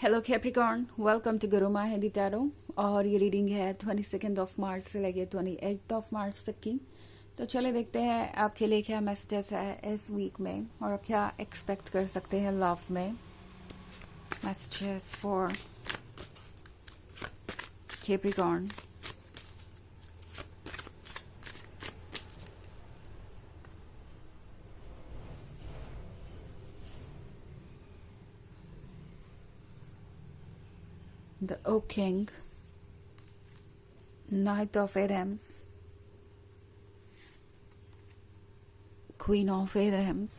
Hello Capricorn, welcome to Guru माहिदी tarot. और ये reading है 22 मार्च से लेके 28 मार्च तक की। तो चले देखते हैं आपके लिए क्या मैसेजेस है इस वीक में और आप क्या एक्सपेक्ट कर सकते हैं लव में। Messages for Capricorn. The Oak King, Knight of Wands, Queen of Wands,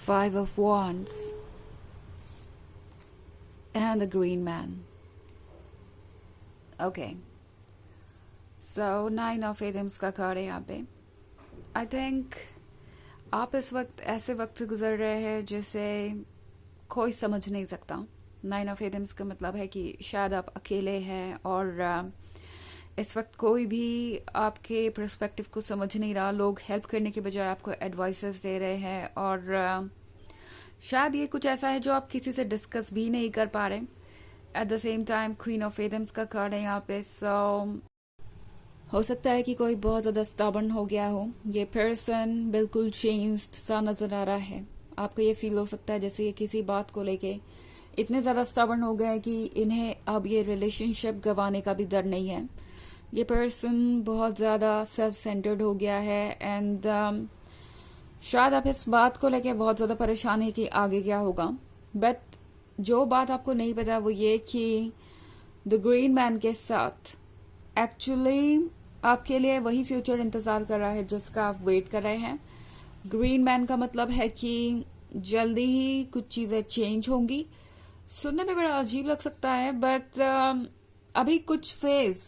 Five of Wands, and the Green Man. Okay, so Nine of Wands का कार्ड है यहाँ पे। I think आप इस वक्त ऐसे वक्त से गुजर रहे हैं जैसे कोई समझ नहीं सकता। नाइन ऑफ एडम्स का मतलब है कि शायद आप अकेले हैं और इस वक्त कोई भी आपके पर्सपेक्टिव को समझ नहीं रहा। लोग हेल्प करने के बजाय आपको एडवाइसेस दे रहे हैं और शायद ये कुछ ऐसा है जो आप किसी से डिस्कस भी नहीं कर पा रहे। At the same time queen of Adams का कार्ड है यहाँ पे। सो हो सकता है कि कोई बहुत ज़्यादा स्टबर्न हो गया हो। ये पर्सन बिल्कुल चेंज्ड सा नज़र आ रहा है। आपको ये फील हो सकता है जैसे ये किसी बात को लेके इतने ज़्यादा स्टबर्न हो गए कि इन्हें अब ये रिलेशनशिप गंवाने का भी डर नहीं है। ये पर्सन बहुत ज़्यादा सेल्फ सेंटर्ड हो गया है एंड शायद आप इस बात को लेके बहुत ज़्यादा परेशान है कि आगे क्या होगा। बट जो बात आपको नहीं पता वो ये कि द ग्रीन मैन के साथ एक्चुअली आपके लिए वही फ्यूचर इंतज़ार कर रहा है जिसका आप वेट कर रहे हैं। ग्रीन मैन का मतलब है कि जल्दी ही कुछ चीज़ें चेंज होंगी। सुनने में बड़ा अजीब लग सकता है बट अभी कुछ फेज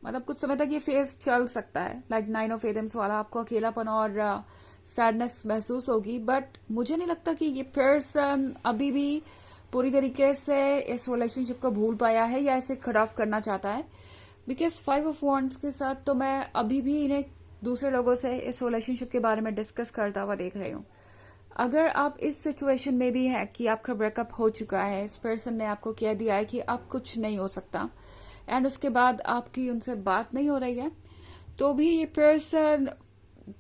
मतलब कुछ समय तक ये फेज चल सकता है। लाइक नाइन ऑफ एडम्स वाला आपको अकेलापन और सैडनेस महसूस होगी बट मुझे नहीं लगता कि ये पर्सन अभी भी पूरी तरीके से इस रिलेशनशिप को भूल पाया है या इसे खराब करना चाहता है। बिकॉज फाइव ऑफ वॉन्ड्स के साथ तो मैं अभी भी इन्हें दूसरे लोगों से इस रिलेशनशिप के बारे में डिस्कस करता हुआ देख रही हूँ। अगर आप इस सिचुएशन में भी है कि आपका ब्रेकअप हो चुका है, इस पर्सन ने आपको कह दिया है कि अब कुछ नहीं हो सकता एंड उसके बाद आपकी उनसे बात नहीं हो रही है, तो भी ये पर्सन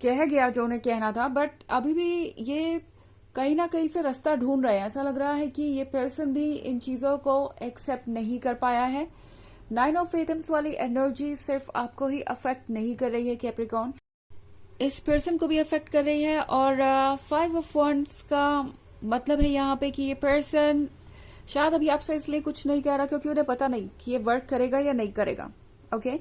कह गया जो उन्हें कहना था बट अभी भी ये कहीं ना कहीं से रास्ता ढूंढ रहे हैं। ऐसा लग रहा है कि ये पर्सन भी इन चीजों को एक्सेप्ट नहीं कर पाया है। नाइन ऑफ एटम्स वाली एनर्जी सिर्फ आपको ही अफेक्ट नहीं कर रही है कैप्रिकॉर्न, इस पर्सन को भी अफेक्ट कर रही है। और फाइव ऑफ वॉन्ड्स का मतलब है यहाँ पे कि ये पर्सन शायद अभी आपसे इसलिए कुछ नहीं कह रहा क्योंकि उन्हें पता नहीं कि ये वर्क करेगा या नहीं करेगा। ओके,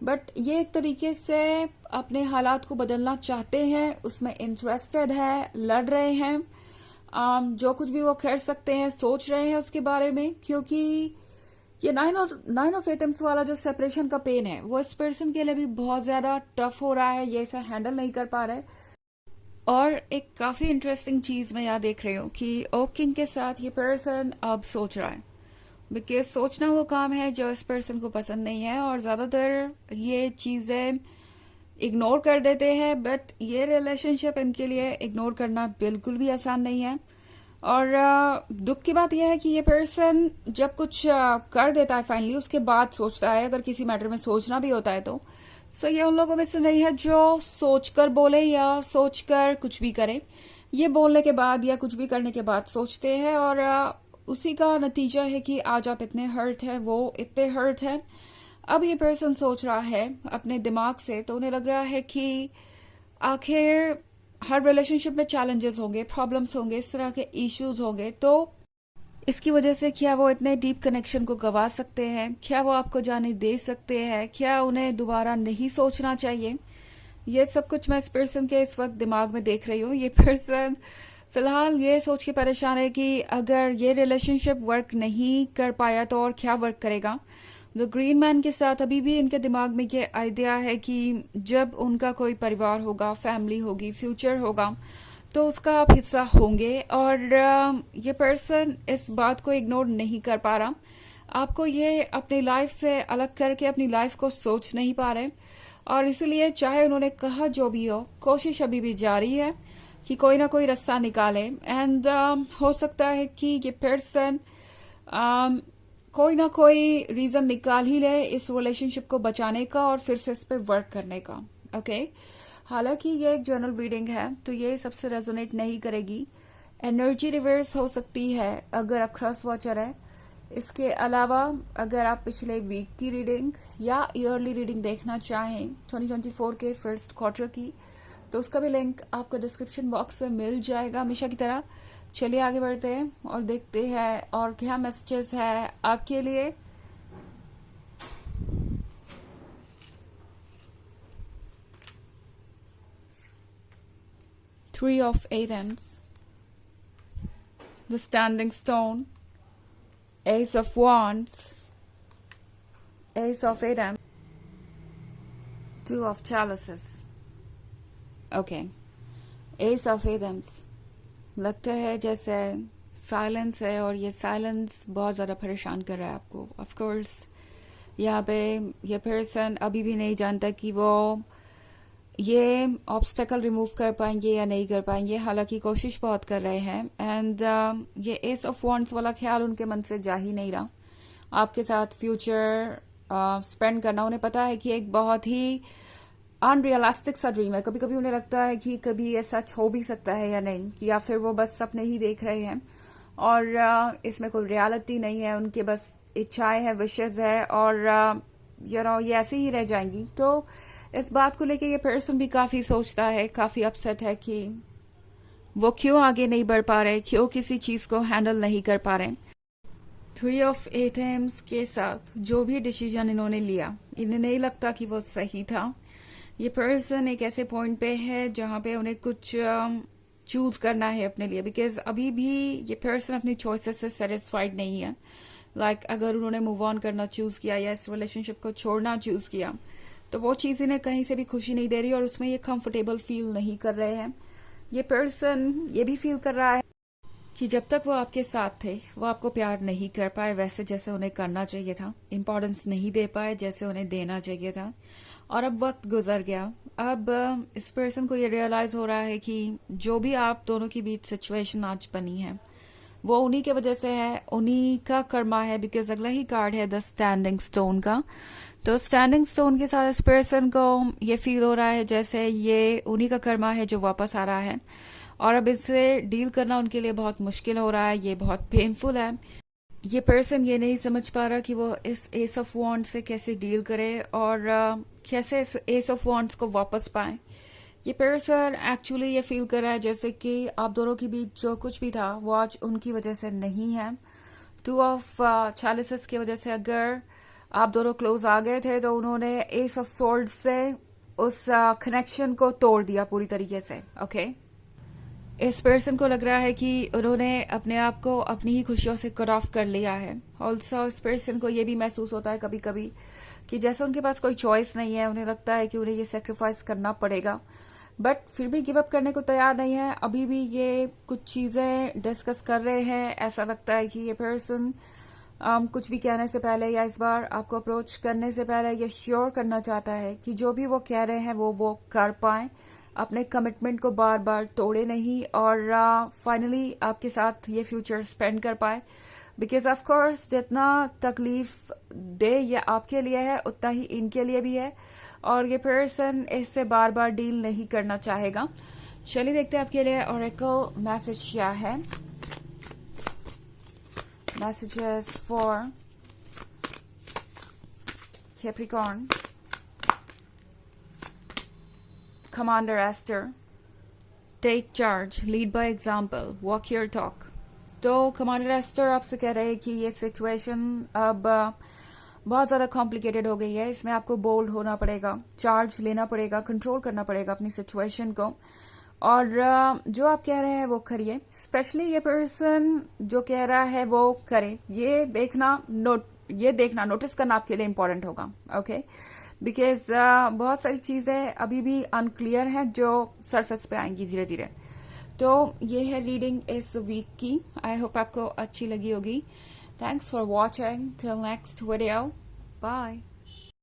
बट ये एक तरीके से अपने हालात को बदलना चाहते हैं, उसमें इंटरेस्टेड है, लड़ रहे हैं। जो कुछ भी वो कर सकते हैं सोच रहे हैं उसके बारे में, क्योंकि ये नाइन ऑफ एटम्स वाला जो सेपरेशन का पेन है वो इस पर्सन के लिए भी बहुत ज्यादा टफ हो रहा है। ये इसे हैंडल नहीं कर पा रहे। और एक काफी इंटरेस्टिंग चीज मैं यहाँ देख रही हूँ कि ओक किंग के साथ ये पर्सन अब सोच रहा है। बिकॉज सोचना वो काम है जो इस पर्सन को पसंद नहीं है और ज्यादातर ये चीजें इग्नोर कर देते हैं। बट ये रिलेशनशिप इनके लिए इग्नोर करना बिल्कुल भी आसान नहीं है। और दुख की बात यह है कि ये पर्सन जब कुछ कर देता है फाइनली उसके बाद सोचता है। अगर किसी मैटर में सोचना भी होता है तो सो ये उन लोगों में से नहीं है जो सोचकर बोले या सोचकर कुछ भी करे। ये बोलने के बाद या कुछ भी करने के बाद सोचते हैं और उसी का नतीजा है कि आज आप इतने हर्ट हैं, वो इतने हर्ट हैं। अब ये पर्सन सोच रहा है अपने दिमाग से, तो उन्हें लग रहा है कि आखिर हर रिलेशनशिप में चैलेंजेस होंगे, प्रॉब्लम्स होंगे, इस तरह के इश्यूज होंगे, तो इसकी वजह से क्या वो इतने डीप कनेक्शन को गवा सकते हैं? क्या वो आपको जाने दे सकते हैं? क्या उन्हें दोबारा नहीं सोचना चाहिए? ये सब कुछ मैं इस पर्सन के इस वक्त दिमाग में देख रही हूँ। ये पर्सन फिलहाल ये सोच के परेशान है कि अगर ये रिलेशनशिप वर्क नहीं कर पाया तो और क्या वर्क करेगा। द ग्रीन मैन के साथ अभी भी इनके दिमाग में ये आइडिया है कि जब उनका कोई परिवार होगा, फैमिली होगी, फ्यूचर होगा, तो उसका आप हिस्सा होंगे। और ये पर्सन इस बात को इग्नोर नहीं कर पा रहा। आपको ये अपनी लाइफ से अलग करके अपनी लाइफ को सोच नहीं पा रहे और इसलिए चाहे उन्होंने कहा जो भी हो, कोशिश अभी भी जारी है। कि कोई ना कोई रास्ता निकाले। एंड हो सकता है कि ये पर्सन कोई ना कोई रीजन निकाल ही ले इस रिलेशनशिप को बचाने का और फिर से इस पे वर्क करने का। ओके हालांकि ये एक जनरल रीडिंग है तो ये सबसे रेजोनेट नहीं करेगी। एनर्जी रिवर्स हो सकती है अगर आप क्रॉस वॉचर है। इसके अलावा अगर आप पिछले वीक की रीडिंग या ईयरली रीडिंग देखना चाहें 2024 के फर्स्ट क्वार्टर की, तो उसका भी लिंक आपको डिस्क्रिप्शन बॉक्स में मिल जाएगा हमेशा की तरह। चलिए आगे बढ़ते हैं और देखते हैं और क्या मैसेजेस है आपके लिए। Three of Wands, the Standing Stone, Ace of Wands, Ace of Wands, Two of Chalices. Okay, Ace of Wands लगता है जैसे साइलेंस है और ये साइलेंस बहुत ज़्यादा परेशान कर रहा है आपको। ऑफ कोर्स यहाँ पे ये पर्सन अभी भी नहीं जानता कि वो ये ऑब्स्टेकल रिमूव कर पाएंगे या नहीं कर पाएंगे, हालांकि कोशिश बहुत कर रहे हैं। एंड ये एस ऑफ वॉन्ड्स वाला ख्याल उनके मन से जा ही नहीं रहा। आपके साथ फ्यूचर स्पेंड करना उन्हें पता है कि एक बहुत ही अनरियलिस्टिक सा ड्रीम है। कभी कभी उन्हें लगता है कि कभी ये सच हो भी सकता है या नहीं, कि या फिर वो बस सपने ही देख रहे हैं और इसमें कोई रियलिटी नहीं है। उनके बस इच्छाएं हैं, विशेष है और ये ऐसे ही रह जाएंगी। तो इस बात को लेके ये पर्सन भी काफी सोचता है, काफी अपसेट है कि वो क्यों आगे नहीं बढ़ पा रहे, क्यों किसी चीज को हैंडल नहीं कर पा रहे। थ्री ऑफ एथेम्स के साथ जो भी डिसीजन इन्होंने लिया, इन्हें नहीं लगता कि वो सही था। ये पर्सन एक ऐसे पॉइंट पे है जहां पे उन्हें कुछ चूज करना है अपने लिए, बिकॉज अभी भी ये पर्सन अपनी चॉइसेस से सेटिस्फाइड नहीं है। अगर उन्होंने मूव ऑन करना चूज किया या इस रिलेशनशिप को छोड़ना चूज किया, तो वो चीज इन्हें कहीं से भी खुशी नहीं दे रही और उसमें ये कंफर्टेबल फील नहीं कर रहे हैं। ये पर्सन ये भी फील कर रहा है कि जब तक वो आपके साथ थे वो आपको प्यार नहीं कर पाए वैसे जैसे उन्हें करना चाहिए था, इम्पोर्टेंस नहीं दे पाए जैसे उन्हें देना चाहिए था। और अब वक्त गुजर गया, अब इस पर्सन को ये रियलाइज हो रहा है कि जो भी आप दोनों के बीच सिचुएशन आज बनी है वो उन्हीं के वजह से है, उन्हीं का कर्मा है। बिकॉज अगला ही कार्ड है द स्टैंडिंग स्टोन का। तो स्टैंडिंग स्टोन के साथ इस पर्सन को ये फील हो रहा है जैसे ये उन्हीं का कर्मा है जो वापस आ रहा है और अब इससे डील करना उनके लिए बहुत मुश्किल हो रहा है, ये बहुत पेनफुल है। ये पर्सन ये नहीं समझ पा रहा कि वो इस एस ऑफ वॉन्ड्स से कैसे डील करे और कैसे इस एस ऑफ वॉन्ड्स को वापस पाए। ये पर्सन एक्चुअली ये फील कर रहा है जैसे कि आप दोनों के बीच जो कुछ भी था वो आज उनकी वजह से नहीं है। टू ऑफ चैलिसेस की वजह से अगर आप दोनों क्लोज आ गए थे तो उन्होंने एस ऑफ सोर्ड्स से उस कनेक्शन को तोड़ दिया पूरी तरीके से। ओके इस पर्सन को लग रहा है कि उन्होंने अपने आप को अपनी ही खुशियों से कट ऑफ कर लिया है। ऑल्सो इस पर्सन को ये भी महसूस होता है कभी कभी कि जैसे उनके पास कोई चॉइस नहीं है, उन्हें लगता है कि उन्हें ये सेक्रीफाइस करना पड़ेगा, बट फिर भी गिव अप करने को तैयार नहीं है। अभी भी ये कुछ चीजें डिस्कस कर रहे हैं। ऐसा लगता है कि ये पर्सन कुछ भी कहने से पहले या इस बार आपको अप्रोच करने से पहले ये श्योर करना चाहता है कि जो भी वो कह रहे हैं वो कर पाए, अपने कमिटमेंट को बार बार तोड़े नहीं और फाइनली आपके साथ ये फ्यूचर स्पेंड कर पाए। बिकॉज ऑफ कोर्स जितना तकलीफ दे ये आपके लिए है उतना ही इनके लिए भी है और ये पर्सन इससे बार बार डील नहीं करना चाहेगा। चलिए देखते हैं आपके लिए ओरेकल मैसेज क्या है। Messages for Capricorn, Commander Esther, take charge, lead by example, walk your talk। तो कमांडर एस्टर आपसे कह रहे हैं कि ये सिचुएशन अब बहुत ज़्यादा कॉम्प्लिकेटेड हो गई है, इसमें आपको बोल्ड होना पड़ेगा, चार्ज लेना पड़ेगा, कंट्रोल करना पड़ेगा अपनी सिचुएशन को और जो आप कह रहे हैं वो करिए। स्पेशली ये पर्सन जो कह रहा है वो करे, ये देखना नोटिस करना आपके लिए इम्पोर्टेंट होगा। ओके बिकॉज बहुत सारी चीजें अभी भी अनक्लियर हैं जो सरफेस पे आएंगी धीरे धीरे। तो ये है रीडिंग इस वीक की। आई होप आपको अच्छी लगी होगी। Thanks for watching. Till next video, bye.